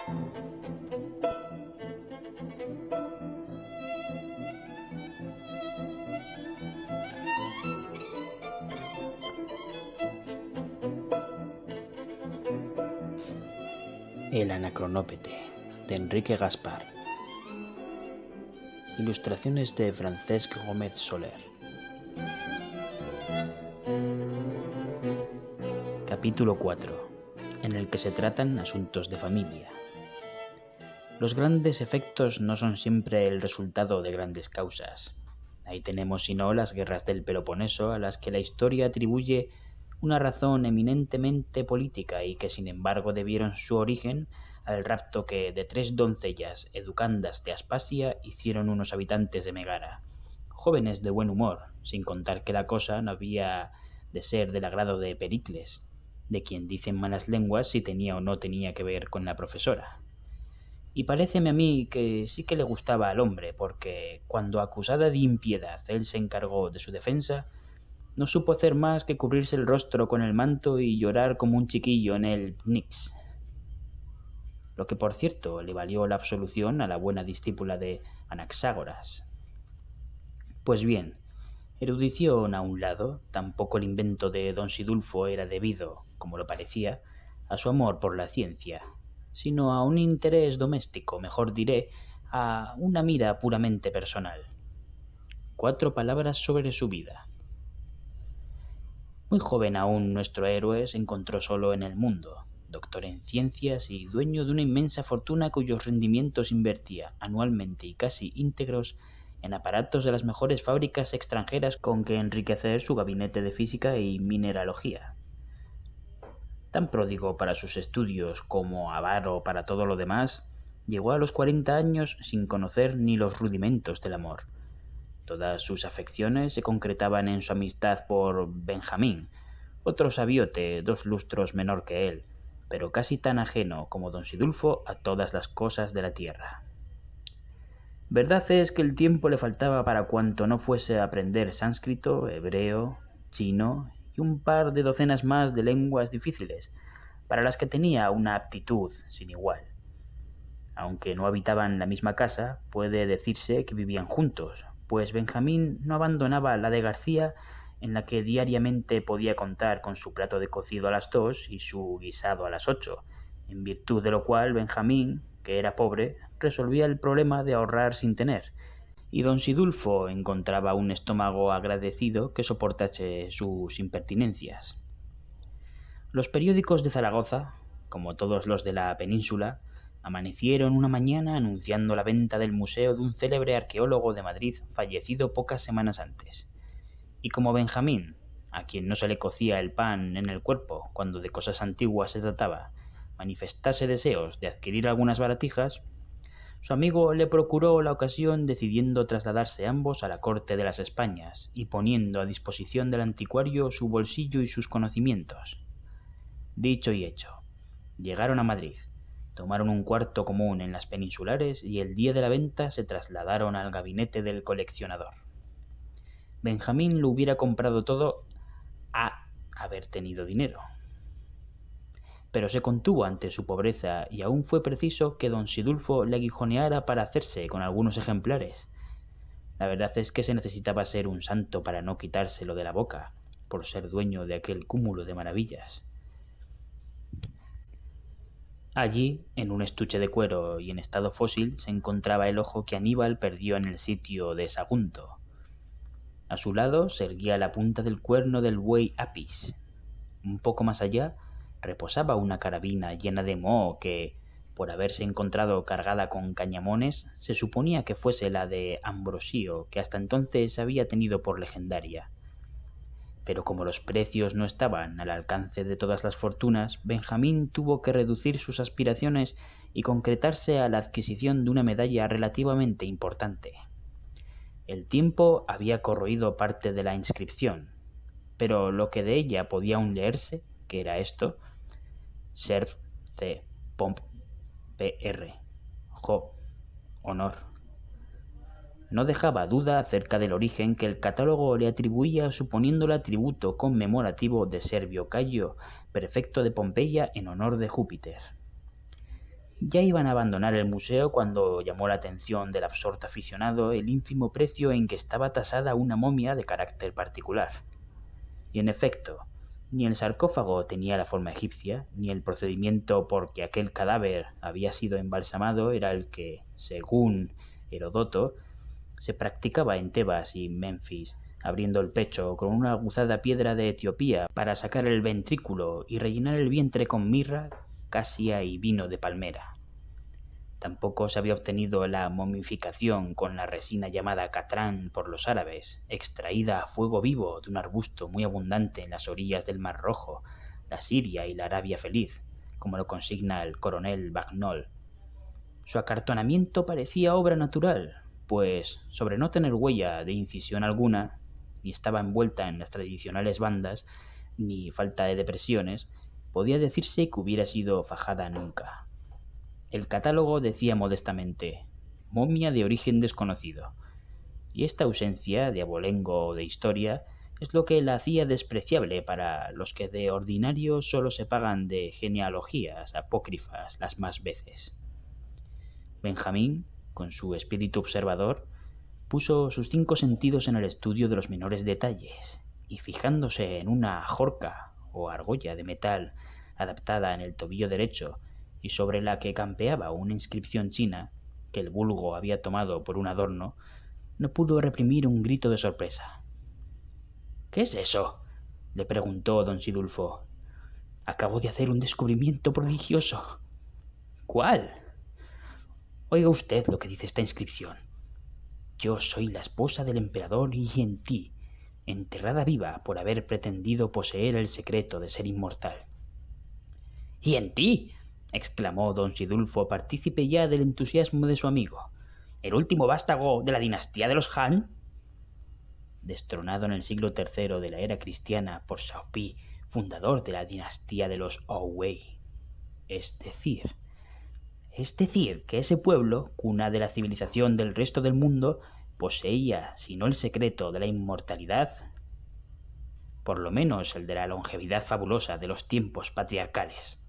El Anacronópete, de Enrique Gaspar. Ilustraciones de Francesc Gómez Soler. Capítulo 4, en el que se tratan asuntos de familia. Los grandes efectos no son siempre el resultado de grandes causas. Ahí tenemos sino las guerras del Peloponeso, a las que la historia atribuye una razón eminentemente política y que sin embargo debieron su origen al rapto que de 3 doncellas educandas de Aspasia hicieron unos habitantes de Megara, jóvenes de buen humor, sin contar que la cosa no había de ser del agrado de Pericles, de quien dicen malas lenguas si tenía o no tenía que ver con la profesora. Y paréceme a mí que sí que le gustaba al hombre, porque cuando acusada de impiedad él se encargó de su defensa, no supo hacer más que cubrirse el rostro con el manto y llorar como un chiquillo en el Pnyx. Lo que por cierto le valió la absolución a la buena discípula de Anaxágoras. Pues bien, erudición a un lado, tampoco el invento de don Sidulfo era debido, como lo parecía, a su amor por la ciencia, sino a un interés doméstico, mejor diré, a una mira puramente personal. 4 palabras sobre su vida. Muy joven aún nuestro héroe se encontró solo en el mundo, doctor en ciencias y dueño de una inmensa fortuna cuyos rendimientos invertía anualmente y casi íntegros en aparatos de las mejores fábricas extranjeras con que enriquecer su gabinete de física y mineralogía. Tan pródigo para sus estudios como avaro para todo lo demás, llegó a los 40 años sin conocer ni los rudimentos del amor. Todas sus afecciones se concretaban en su amistad por Benjamín, otro sabiote 2 lustros menor que él, pero casi tan ajeno como don Sidulfo a todas las cosas de la tierra. Verdad es que el tiempo le faltaba para cuanto no fuese a aprender sánscrito, hebreo, chino y un par de docenas más de lenguas difíciles, para las que tenía una aptitud sin igual. Aunque no habitaban la misma casa, puede decirse que vivían juntos, pues Benjamín no abandonaba la de García, en la que diariamente podía contar con su plato de cocido a las 2 y su guisado a las 8, en virtud de lo cual Benjamín, que era pobre, resolvía el problema de ahorrar sin tener, y don Sidulfo encontraba un estómago agradecido que soportase sus impertinencias. Los periódicos de Zaragoza, como todos los de la península, amanecieron una mañana anunciando la venta del museo de un célebre arqueólogo de Madrid fallecido pocas semanas antes. Y como Benjamín, a quien no se le cocía el pan en el cuerpo cuando de cosas antiguas se trataba, manifestase deseos de adquirir algunas baratijas, su amigo le procuró la ocasión decidiendo trasladarse ambos a la corte de las Españas y poniendo a disposición del anticuario su bolsillo y sus conocimientos. Dicho y hecho, llegaron a Madrid. Tomaron un cuarto común en las peninsulares y el día de la venta se trasladaron al gabinete del coleccionador. Benjamín lo hubiera comprado todo a haber tenido dinero. Pero se contuvo ante su pobreza y aún fue preciso que don Sidulfo le aguijoneara para hacerse con algunos ejemplares. La verdad es que se necesitaba ser un santo para no quitárselo de la boca, por ser dueño de aquel cúmulo de maravillas. Allí, en un estuche de cuero y en estado fósil, se encontraba el ojo que Aníbal perdió en el sitio de Sagunto. A su lado se erguía la punta del cuerno del buey Apis. Un poco más allá reposaba una carabina llena de moho que, por haberse encontrado cargada con cañamones, se suponía que fuese la de Ambrosio, que hasta entonces había tenido por legendaria. Pero como los precios no estaban al alcance de todas las fortunas, Benjamín tuvo que reducir sus aspiraciones y concretarse a la adquisición de una medalla relativamente importante. El tiempo había corroído parte de la inscripción, pero lo que de ella podía aún leerse, que era esto: Serv. C. Pomp. Pr. Jo. Honor. No dejaba duda acerca del origen que el catálogo le atribuía, suponiéndole tributo conmemorativo de Servio Cayo, prefecto de Pompeya en honor de Júpiter. Ya iban a abandonar el museo cuando llamó la atención del absorto aficionado el ínfimo precio en que estaba tasada una momia de carácter particular. Y en efecto, ni el sarcófago tenía la forma egipcia, ni el procedimiento por que aquel cadáver había sido embalsamado era el que, según Herodoto, se practicaba en Tebas y Memphis, abriendo el pecho con una aguzada piedra de Etiopía para sacar el ventrículo y rellenar el vientre con mirra, casia y vino de palmera. Tampoco se había obtenido la momificación con la resina llamada catrán por los árabes, extraída a fuego vivo de un arbusto muy abundante en las orillas del Mar Rojo, la Siria y la Arabia Feliz, como lo consigna el coronel Bagnol. Su acartonamiento parecía obra natural, pues, sobre no tener huella de incisión alguna, ni estaba envuelta en las tradicionales bandas, ni falta de depresiones, podía decirse que hubiera sido fajada nunca. El catálogo decía modestamente: momia de origen desconocido, y esta ausencia de abolengo o de historia es lo que la hacía despreciable para los que de ordinario solo se pagan de genealogías apócrifas las más veces. Benjamín, con su espíritu observador, puso sus 5 sentidos en el estudio de los menores detalles, y fijándose en una jorca o argolla de metal adaptada en el tobillo derecho y sobre la que campeaba una inscripción china que el vulgo había tomado por un adorno, no pudo reprimir un grito de sorpresa. «¿Qué es eso?», le preguntó don Sidulfo. «Acabo de hacer un descubrimiento prodigioso». «¿Cuál?». «Oiga usted lo que dice esta inscripción: yo soy la esposa del emperador Yen Ti, enterrada viva por haber pretendido poseer el secreto de ser inmortal». «¿Yen Ti?», exclamó don Sidulfo, partícipe ya del entusiasmo de su amigo. «¿El último vástago de la dinastía de los Han?». Destronado en el siglo III de la era cristiana por Shao Pi, fundador de la dinastía de los Wei. Es decir, que ese pueblo, cuna de la civilización del resto del mundo, poseía, si no el secreto de la inmortalidad, por lo menos el de la longevidad fabulosa de los tiempos patriarcales.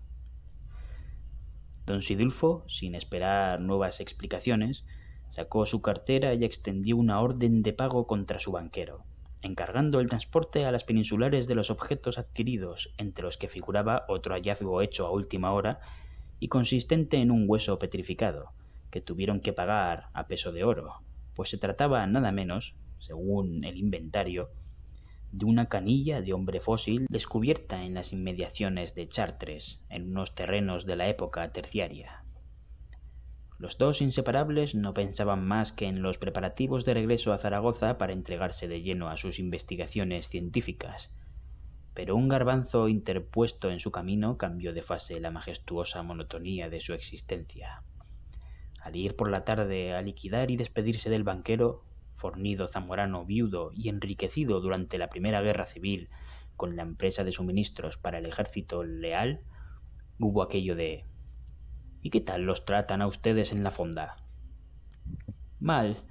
Don Sidulfo, sin esperar nuevas explicaciones, sacó su cartera y extendió una orden de pago contra su banquero, encargando el transporte a las peninsulares de los objetos adquiridos, entre los que figuraba otro hallazgo hecho a última hora y consistente en un hueso petrificado, que tuvieron que pagar a peso de oro, pues se trataba nada menos, según el inventario, de una canilla de hombre fósil descubierta en las inmediaciones de Chartres, en unos terrenos de la época terciaria. Los dos inseparables no pensaban más que en los preparativos de regreso a Zaragoza para entregarse de lleno a sus investigaciones científicas, pero un garbanzo interpuesto en su camino cambió de fase la majestuosa monotonía de su existencia. Al ir por la tarde a liquidar y despedirse del banquero, fornido zamorano viudo y enriquecido durante la Primera Guerra Civil con la empresa de suministros para el ejército leal, hubo aquello de: «¿Y qué tal los tratan a ustedes en la fonda?». «Mal.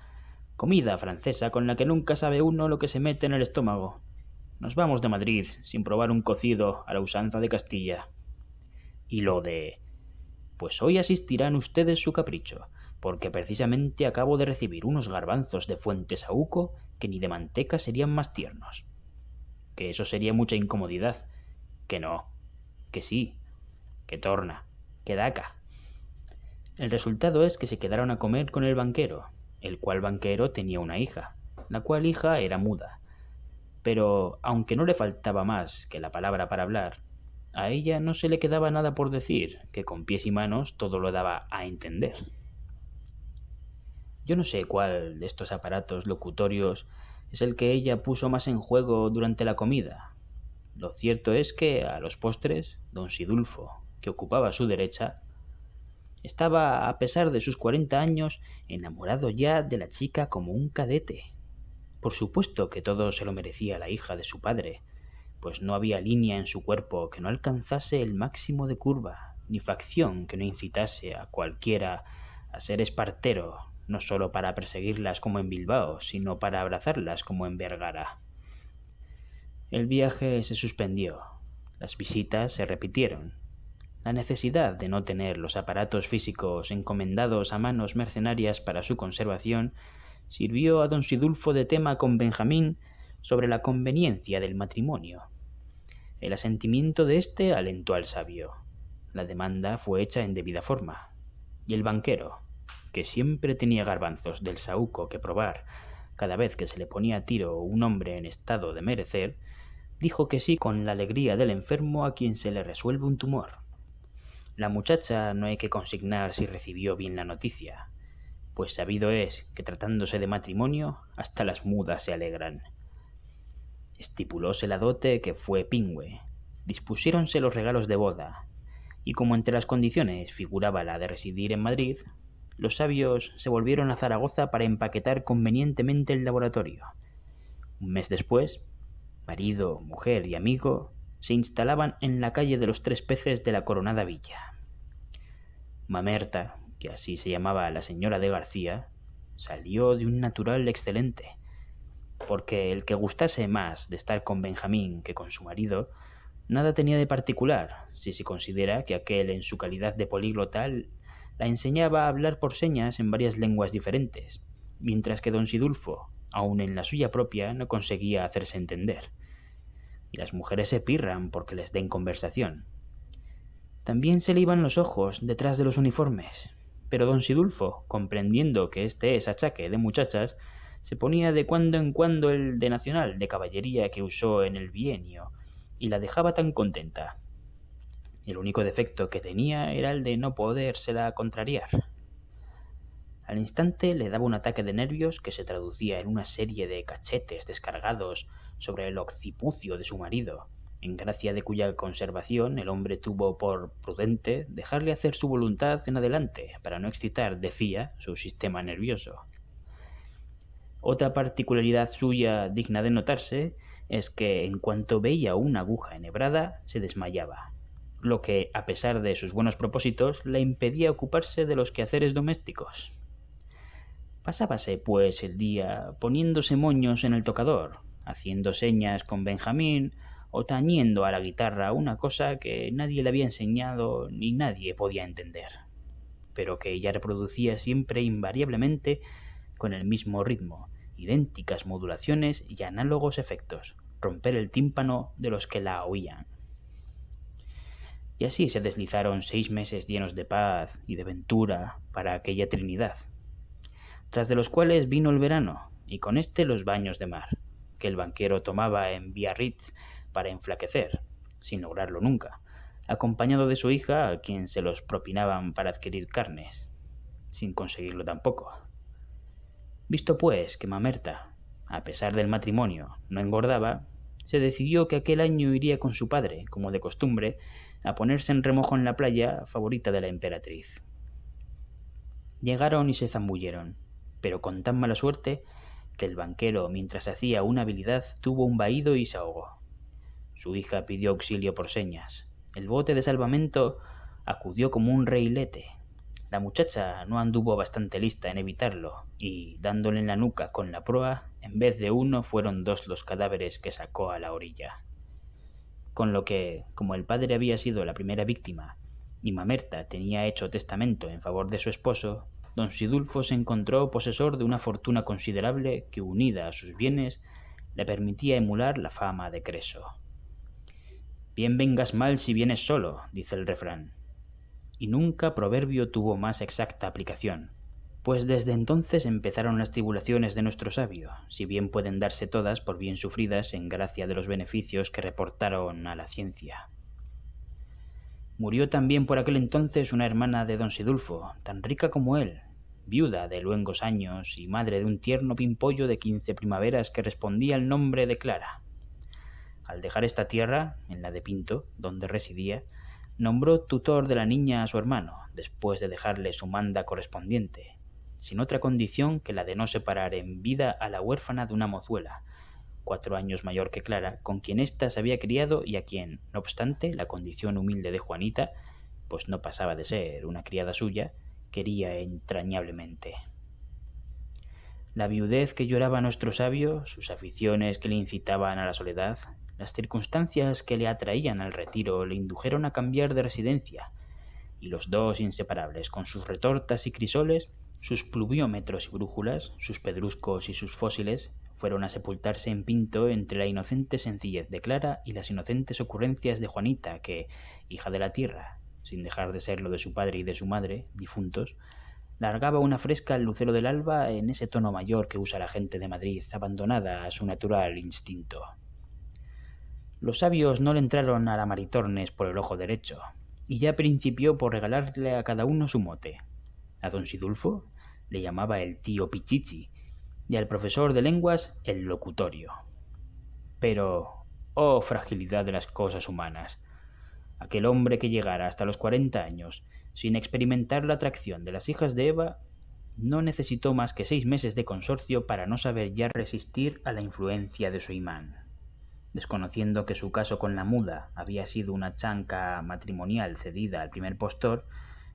Comida francesa con la que nunca sabe uno lo que se mete en el estómago. Nos vamos de Madrid sin probar un cocido a la usanza de Castilla». Y lo de: «Pues hoy asistirán ustedes su capricho, porque precisamente acabo de recibir unos garbanzos de Fuentesaúco que ni de manteca serían más tiernos». Que eso sería mucha incomodidad. Que no. Que sí. Que torna. Que daca. El resultado es que se quedaron a comer con el banquero, el cual banquero tenía una hija, la cual hija era muda. Pero, aunque no le faltaba más que la palabra para hablar, a ella no se le quedaba nada por decir, que con pies y manos todo lo daba a entender. Yo no sé cuál de estos aparatos locutorios es el que ella puso más en juego durante la comida. Lo cierto es que, a los postres, don Sidulfo, que ocupaba su derecha, estaba, a pesar de sus 40 años, enamorado ya de la chica como un cadete. Por supuesto que todo se lo merecía la hija de su padre, pues no había línea en su cuerpo que no alcanzase el máximo de curva, ni facción que no incitase a cualquiera a ser espartero, no solo para perseguirlas como en Bilbao, sino para abrazarlas como en Vergara. El viaje se suspendió, las visitas se repitieron, La necesidad de no tener los aparatos físicos encomendados a manos mercenarias para su conservación sirvió a don Sidulfo de tema con Benjamín sobre la conveniencia del matrimonio. El asentimiento de éste alentó al sabio. La demanda fue hecha en debida forma, y el banquero, que siempre tenía garbanzos del saúco que probar cada vez que se le ponía a tiro un hombre en estado de merecer, dijo que sí con la alegría del enfermo a quien se le resuelve un tumor. La muchacha no hay que consignar si recibió bien la noticia, pues sabido es que tratándose de matrimonio hasta las mudas se alegran. Estipulóse la dote, que fue pingüe, dispusiéronse los regalos de boda, y como entre las condiciones figuraba la de residir en Madrid, los sabios se volvieron a Zaragoza para empaquetar convenientemente el laboratorio. Un mes después, marido, mujer y amigo se instalaban en la calle de los Tres Peces de la Coronada Villa. Mamerta, que así se llamaba la señora de García, salió de un natural excelente, porque el que gustase más de estar con Benjamín que con su marido, nada tenía de particular, si se considera que aquel en su calidad de políglota la enseñaba a hablar por señas en varias lenguas diferentes, mientras que don Sidulfo, aun en la suya propia, no conseguía hacerse entender. Y las mujeres se pirran porque les den conversación. También se le iban los ojos detrás de los uniformes, pero don Sidulfo, comprendiendo que este es achaque de muchachas, se ponía de cuando en cuando el de nacional de caballería que usó en el bienio, y la dejaba tan contenta. El único defecto que tenía era el de no podérsela contrariar. Al instante le daba un ataque de nervios que se traducía en una serie de cachetes descargados sobre el occipucio de su marido, en gracia de cuya conservación el hombre tuvo por prudente dejarle hacer su voluntad en adelante, para no excitar, decía, su sistema nervioso. Otra particularidad suya digna de notarse es que en cuanto veía una aguja enhebrada se desmayaba, lo que, a pesar de sus buenos propósitos, le impedía ocuparse de los quehaceres domésticos. Pasábase, pues, el día poniéndose moños en el tocador, haciendo señas con Benjamín o tañendo a la guitarra una cosa que nadie le había enseñado ni nadie podía entender, pero que ella reproducía siempre invariablemente con el mismo ritmo, idénticas modulaciones y análogos efectos, romper el tímpano de los que la oían. Y así se deslizaron 6 meses llenos de paz y de ventura para aquella Trinidad, tras de los cuales vino el verano, y con éste los baños de mar, que el banquero tomaba en Biarritz para enflaquecer, sin lograrlo nunca, acompañado de su hija, a quien se los propinaban para adquirir carnes, sin conseguirlo tampoco. Visto pues que Mamerta, a pesar del matrimonio, no engordaba, se decidió que aquel año iría con su padre, como de costumbre, a ponerse en remojo en la playa favorita de la emperatriz. Llegaron y se zambulleron, pero con tan mala suerte que el banquero, mientras hacía una habilidad, tuvo un vaído y se ahogó. Su hija pidió auxilio por señas. El bote de salvamento acudió como un reilete. La muchacha no anduvo bastante lista en evitarlo, y, dándole en la nuca con la proa, en vez de uno fueron 2 los cadáveres que sacó a la orilla. Con lo que, como el padre había sido la primera víctima, y Mamerta tenía hecho testamento en favor de su esposo, don Sidulfo se encontró posesor de una fortuna considerable que, unida a sus bienes, le permitía emular la fama de Creso. Bien vengas mal si vienes solo, dice el refrán. Y nunca proverbio tuvo más exacta aplicación, pues desde entonces empezaron las tribulaciones de nuestro sabio, si bien pueden darse todas por bien sufridas en gracia de los beneficios que reportaron a la ciencia. Murió también por aquel entonces una hermana de don Sidulfo, tan rica como él, viuda de luengos años y madre de un tierno pimpollo de 15 primaveras que respondía al nombre de Clara. Al dejar esta tierra, en la de Pinto, donde residía, nombró tutor de la niña a su hermano, después de dejarle su manda correspondiente, sin otra condición que la de no separar en vida a la huérfana de una mozuela, 4 años mayor que Clara, con quien ésta se había criado y a quien, no obstante, la condición humilde de Juanita, pues no pasaba de ser una criada suya, quería entrañablemente. La viudez que lloraba nuestro sabio, sus aficiones que le incitaban a la soledad, Las circunstancias que le atraían al retiro le indujeron a cambiar de residencia, y los dos inseparables, con sus retortas y crisoles, sus pluviómetros y brújulas, sus pedruscos y sus fósiles, fueron a sepultarse en Pinto entre la inocente sencillez de Clara y las inocentes ocurrencias de Juanita, que, hija de la tierra, sin dejar de serlo de su padre y de su madre, difuntos, largaba una fresca al lucero del alba en ese tono mayor que usa la gente de Madrid, abandonada a su natural instinto. Los sabios no le entraron a la Maritornes por el ojo derecho, y ya principió por regalarle a cada uno su mote. A don Sidulfo le llamaba el tío Pichichi, y al profesor de lenguas el locutorio. Pero, oh fragilidad de las cosas humanas, aquel hombre que llegara hasta los 40 años sin experimentar la atracción de las hijas de Eva no necesitó más que 6 meses de consorcio para no saber ya resistir a la influencia de su imán. Desconociendo que su caso con la muda había sido una chanca matrimonial cedida al primer postor,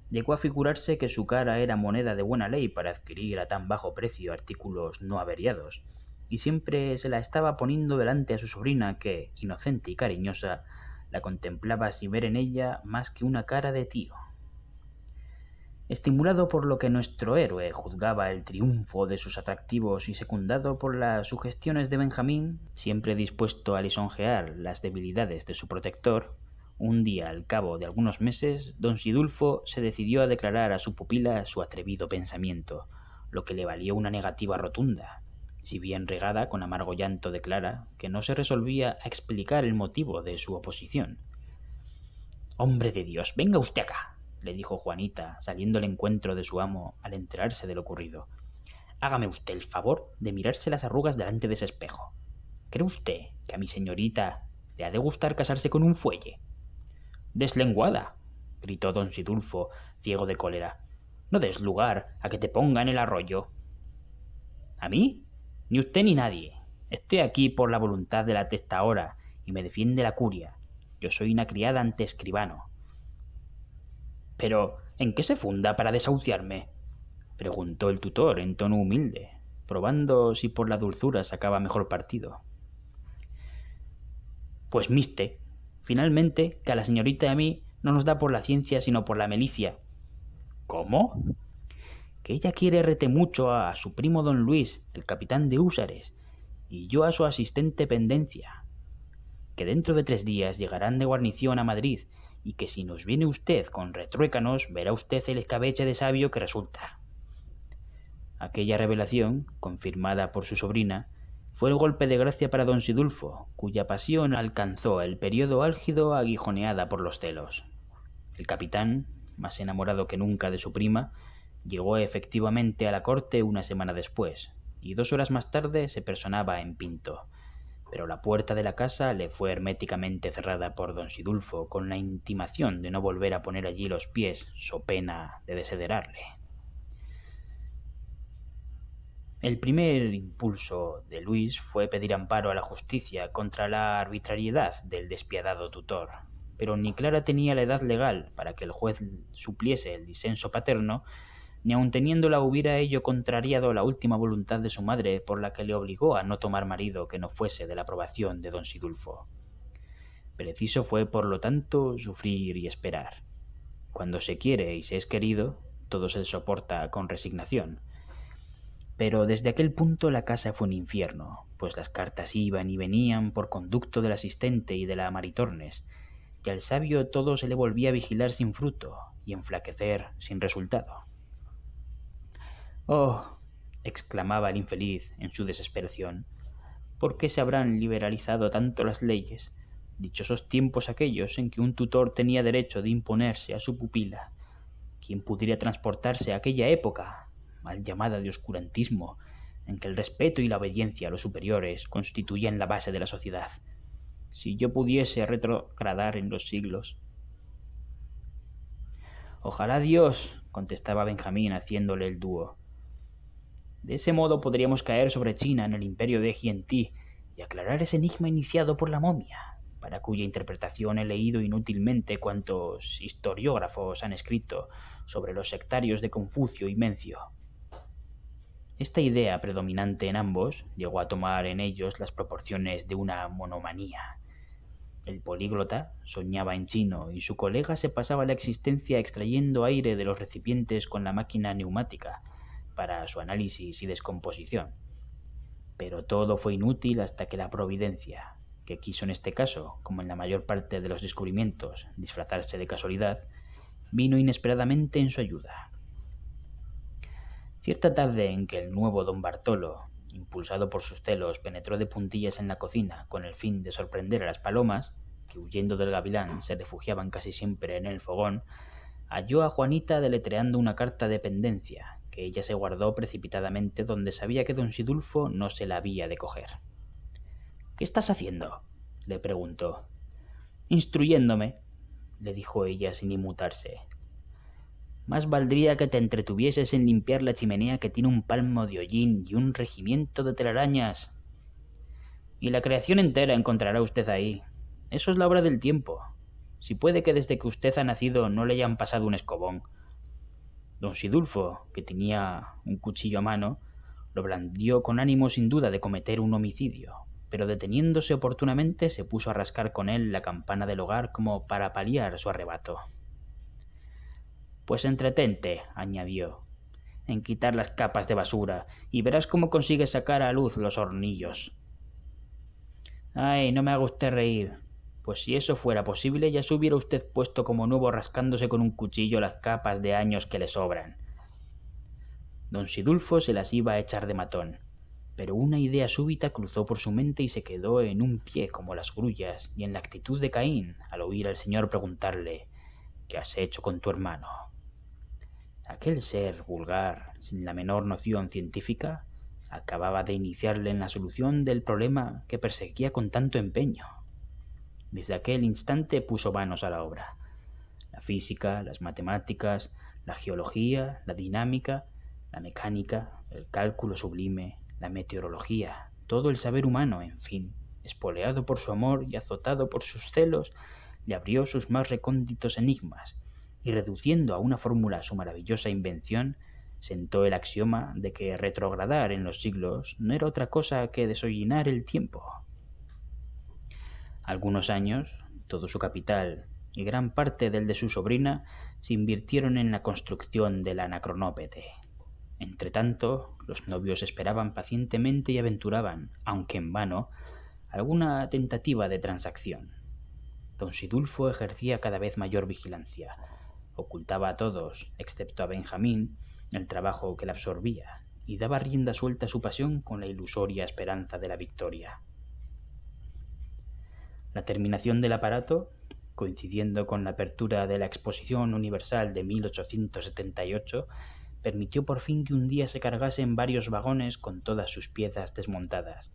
llegó a figurarse que su cara era moneda de buena ley para adquirir a tan bajo precio artículos no averiados, y siempre se la estaba poniendo delante a su sobrina que, inocente y cariñosa, la contemplaba sin ver en ella más que una cara de tío. Estimulado por lo que nuestro héroe juzgaba el triunfo de sus atractivos y secundado por las sugestiones de Benjamín, siempre dispuesto a lisonjear las debilidades de su protector, un día al cabo de algunos meses, don Sidulfo se decidió a declarar a su pupila su atrevido pensamiento, lo que le valió una negativa rotunda, si bien regada con amargo llanto de Clara, que no se resolvía a explicar el motivo de su oposición. «Hombre de Dios, venga usted acá», le dijo Juanita, saliendo al encuentro de su amo al enterarse de lo ocurrido. «Hágame usted el favor de mirarse las arrugas delante de ese espejo. ¿Cree usted que a mi señorita le ha de gustar casarse con un fuelle?» «Deslenguada», gritó don Sidulfo, ciego de cólera. «No des lugar a que te ponga en el arroyo». «¿A mí? Ni usted ni nadie. Estoy aquí por la voluntad de la testaora y me defiende la curia. Yo soy una criada ante escribano». «¿Pero en qué se funda para desahuciarme?», preguntó el tutor en tono humilde, probando si por la dulzura sacaba mejor partido. «Pues miste, finalmente, que a la señorita y a mí no nos da por la ciencia sino por la malicia». «¿Cómo?». «Que ella quiere retemucho a su primo don Luis, el capitán de húsares, y yo a su asistente Pendencia. Que dentro de 3 días llegarán de guarnición a Madrid, y que si nos viene usted con retruécanos, verá usted el escabeche de sabio que resulta». Aquella revelación, confirmada por su sobrina, fue el golpe de gracia para don Sidulfo, cuya pasión alcanzó el periodo álgido aguijoneada por los celos. El capitán, más enamorado que nunca de su prima, llegó efectivamente a la corte una semana después, y 2 horas más tarde se personaba en Pinto, pero la puerta de la casa le fue herméticamente cerrada por don Sidulfo con la intimación de no volver a poner allí los pies so pena de deshederarle. El primer impulso de Luis fue pedir amparo a la justicia contra la arbitrariedad del despiadado tutor, pero ni Clara tenía la edad legal para que el juez supliese el disenso paterno, ni aun teniéndola hubiera ello contrariado la última voluntad de su madre por la que le obligó a no tomar marido que no fuese de la aprobación de don Sidulfo. Preciso fue, por lo tanto, sufrir y esperar. Cuando se quiere y se es querido, todo se soporta con resignación. Pero desde aquel punto la casa fue un infierno, pues las cartas iban y venían por conducto del asistente y de la Maritornes, y al sabio todo se le volvía a vigilar sin fruto y enflaquecer sin resultado. «Oh», exclamaba el infeliz en su desesperación, «¿por qué se habrán liberalizado tanto las leyes? Dichosos tiempos aquellos en que un tutor tenía derecho de imponerse a su pupila. ¿Quién pudiera transportarse a aquella época, mal llamada de oscurantismo, en que el respeto y la obediencia a los superiores constituían la base de la sociedad? Si yo pudiese retrogradar en los siglos». «Ojalá Dios», contestaba Benjamín haciéndole el dúo. «De ese modo podríamos caer sobre China en el imperio de Hientí y aclarar ese enigma iniciado por la momia, para cuya interpretación he leído inútilmente cuantos historiógrafos han escrito sobre los sectarios de Confucio y Mencio». Esta idea predominante en ambos llegó a tomar en ellos las proporciones de una monomanía, El políglota soñaba en chino y su colega se pasaba la existencia extrayendo aire de los recipientes con la máquina neumática para su análisis y descomposición. Pero todo fue inútil hasta que la providencia, que quiso en este caso, como en la mayor parte de los descubrimientos, disfrazarse de casualidad, vino inesperadamente en su ayuda. Cierta tarde en que el nuevo don Bartolo, impulsado por sus celos, penetró de puntillas en la cocina con el fin de sorprender a las palomas, que huyendo del gavilán se refugiaban casi siempre en el fogón, halló a Juanita deletreando una carta de pendencia, que ella se guardó precipitadamente donde sabía que don Sidulfo no se la había de coger. «¿Qué estás haciendo?», le preguntó. «Instruyéndome», le dijo ella sin inmutarse. «Más valdría que te entretuvieses en limpiar la chimenea que tiene un palmo de hollín y un regimiento de telarañas. Y la creación entera encontrará usted ahí. Eso es la obra del tiempo. Si puede que desde que usted ha nacido no le hayan pasado un escobón». Don Sidulfo, que tenía un cuchillo a mano, lo blandió con ánimo sin duda de cometer un homicidio, pero deteniéndose oportunamente se puso a rascar con él la campana del hogar como para paliar su arrebato. «Pues entretente», añadió, «en quitar las capas de basura y verás cómo consigues sacar a luz los hornillos». «Ay, no me haga usted reír. Pues si eso fuera posible ya se hubiera usted puesto como nuevo rascándose con un cuchillo las capas de años que le sobran». Don Sidulfo se las iba a echar de matón, pero una idea súbita cruzó por su mente y se quedó en un pie como las grullas y en la actitud de Caín al oír al señor preguntarle «¿Qué has hecho con tu hermano?». Aquel ser vulgar, sin la menor noción científica, acababa de iniciarle en la solución del problema que perseguía con tanto empeño. Desde aquel instante puso manos a la obra. La física, las matemáticas, la geología, la dinámica, la mecánica, el cálculo sublime, la meteorología, todo el saber humano, en fin, espoleado por su amor y azotado por sus celos, le abrió sus más recónditos enigmas, y reduciendo a una fórmula su maravillosa invención, sentó el axioma de que retrogradar en los siglos no era otra cosa que deshollinar el tiempo. Algunos años, todo su capital y gran parte del de su sobrina se invirtieron en la construcción del anacronópete. Entretanto, los novios esperaban pacientemente y aventuraban, aunque en vano, alguna tentativa de transacción. Don Sidulfo ejercía cada vez mayor vigilancia. Ocultaba a todos, excepto a Benjamín, el trabajo que le absorbía, y daba rienda suelta a su pasión con la ilusoria esperanza de la victoria. La terminación del aparato, coincidiendo con la apertura de la Exposición Universal de 1878, permitió por fin que un día se cargase en varios vagones con todas sus piezas desmontadas,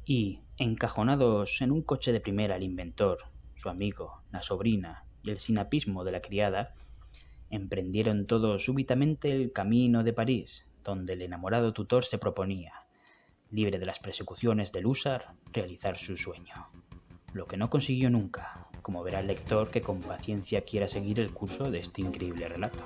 y, encajonados en un coche de primera el inventor, su amigo, la sobrina y el sinapismo de la criada, emprendieron todos súbitamente el camino de París, donde el enamorado tutor se proponía, libre de las persecuciones del húsar, realizar su sueño. Lo que no consiguió nunca, como verá el lector que con paciencia quiera seguir el curso de este increíble relato.